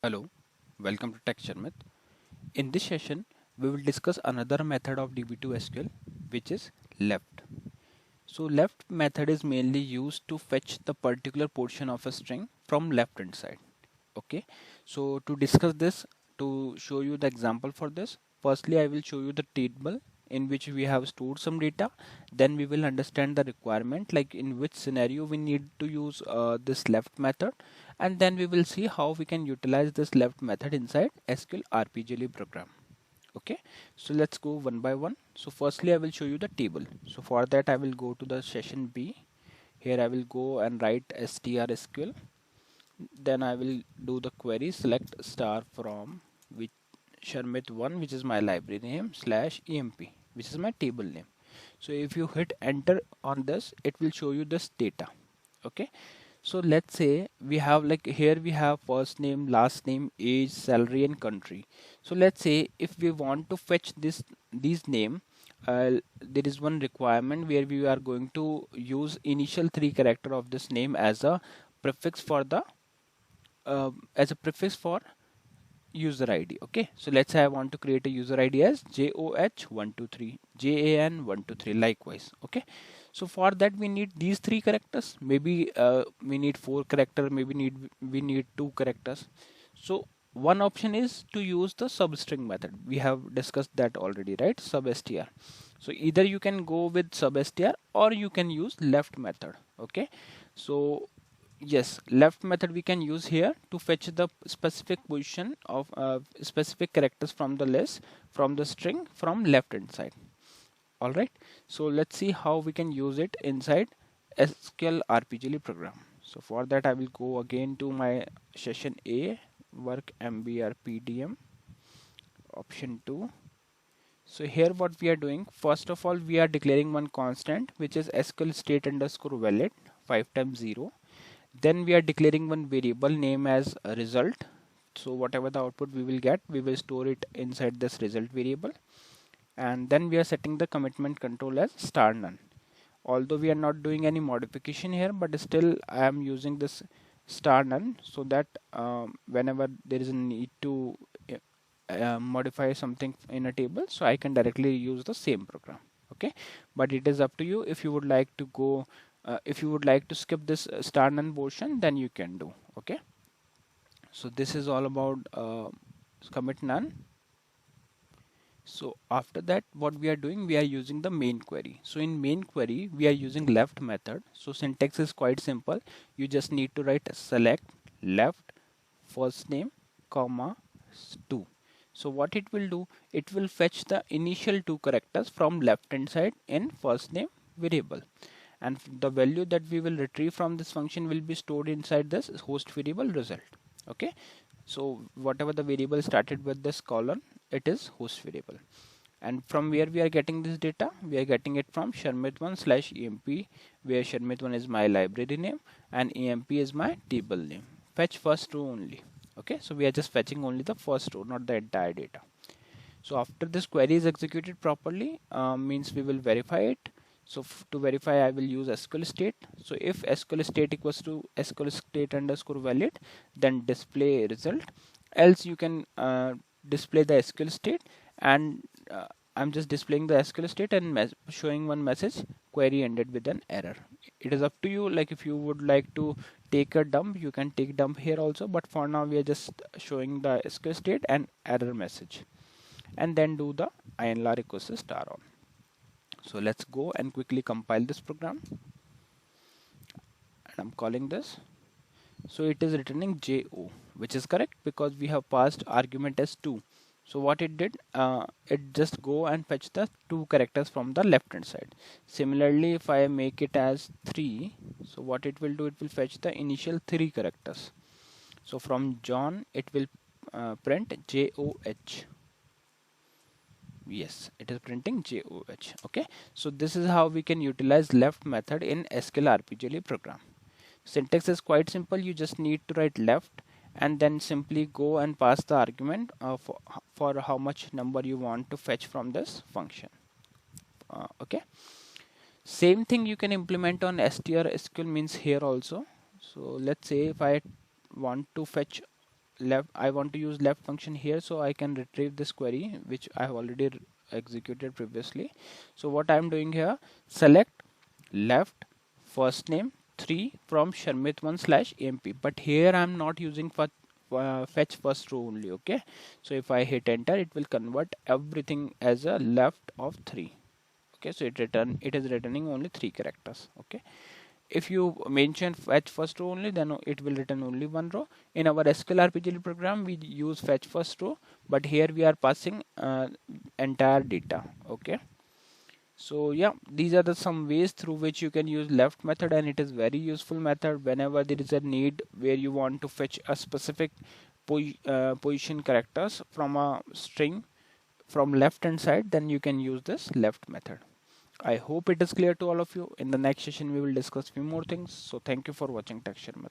Hello, welcome to Tech Sharmit. In this session, we will discuss another method of DB2 SQL, which is left. So left method is mainly used to fetch the particular portion of a string from left hand side. Okay, so to discuss this, to show you the example for this, firstly I will show you the table in which we have stored some data. Then we will understand the requirement, like in which scenario we need to use this left method, and then we will see how we can utilize this left method inside SQL RPGLE program. Okay, so let's go one by one. So firstly I will show you the table. So for that I will go to the session B. Here I will go and write strSQL. Then I will do the query, select star from which Sharmit1, which is my library name, slash emp, which is my table name. So if you hit enter on this, it will show you this data. Okay, so let's say we have, like, here we have first name, last name, age, salary and country. So let's say if we want to fetch these name, there is one requirement where we are going to use initial three character of this name as a prefix for the prefix for user ID. Okay, so let's say I want to create a user ID as JOH123, JAN123, likewise. Okay, so for that we need these three characters. Maybe we need four character, maybe we need two characters. So one option is to use the substring method. We have discussed that already, right? Substr. So either you can go with substr or you can use left method. Okay, so yes, left method we can use here to fetch the specific position of specific characters from the list, from the string, from left hand side. All right, so let's see how we can use it inside SQL RPGLE program. So for that I will go again to my session A, work mbr pdm, option 2. So here what we are doing, first of all we are declaring one constant which is SQL state underscore valid 5 times 0. Then we are declaring one variable name as a result. So whatever the output we will get, we will store it inside this result variable. And then we are setting the commitment control as star none. Although we are not doing any modification here, but still I am using this star none so that whenever there is a need to modify something in a table, so I can directly use the same program. Okay, but it is up to you. If you would like to go, if you would like to skip this star none portion, then you can do. Okay, so this is all about commit none. So after that what we are doing, we are using the main query. So in main query we are using left method. So syntax is quite simple. You just need to write select left first name comma 2. So what it will do, it will fetch the initial two characters from left hand side in first name variable, and the value that we will retrieve from this function will be stored inside this host variable result. Okay, so whatever the variable started with this column, it is host variable. And from where we are getting this data, we are getting it from Sharmit1 slash emp, where Sharmit1 is my library name and emp is my table name. Fetch first row only. Okay, so we are just fetching only the first row, not the entire data. So after this query is executed properly, means we will verify it. So to verify, I will use SQL state. So if SQL state equals to SQL state underscore valid, then display result. Else you can display the SQL state, and I'm just displaying the SQL state and showing one message: query ended with an error. It is up to you. Like if you would like to take a dump, you can take dump here also. But for now, we are just showing the SQL state and error message, and then do the INLR equals to star on. So let's go and quickly compile this program, and I'm calling this. So it is returning JO, which is correct because we have passed argument as 2. So what it did, it just go and fetch the two characters from the left hand side. Similarly, if I make it as 3, so what it will do, it will fetch the initial 3 characters. So from John, it will print JOH. Yes, it is printing JOH. Okay, so this is how we can utilize left method in SQL RPGLE program. Syntax is quite simple. You just need to write left and then simply go and pass the argument for how much number you want to fetch from this function. Okay, same thing you can implement on str SQL means here also. So let's say if I want to fetch left, I want to use left function here, so I can retrieve this query which I have already executed previously. So what I'm doing here, select left first name 3 from Sharmit1 slash emp, but here I'm not using for fetch first row only. Okay, so if I hit enter, it will convert everything as a left of 3. Okay, so it is returning only 3 characters. Okay, if you mention fetch first row only, then it will return only one row. In our SQLRPGLE program, we use fetch first row, but here we are passing entire data. Okay, so yeah, these are the some ways through which you can use left method, and it is very useful method whenever there is a need where you want to fetch a specific position characters from a string from left hand side, then you can use this left method. I hope it is clear to all of you. In the next session we will discuss few more things. So thank you for watching Tech Sharmit.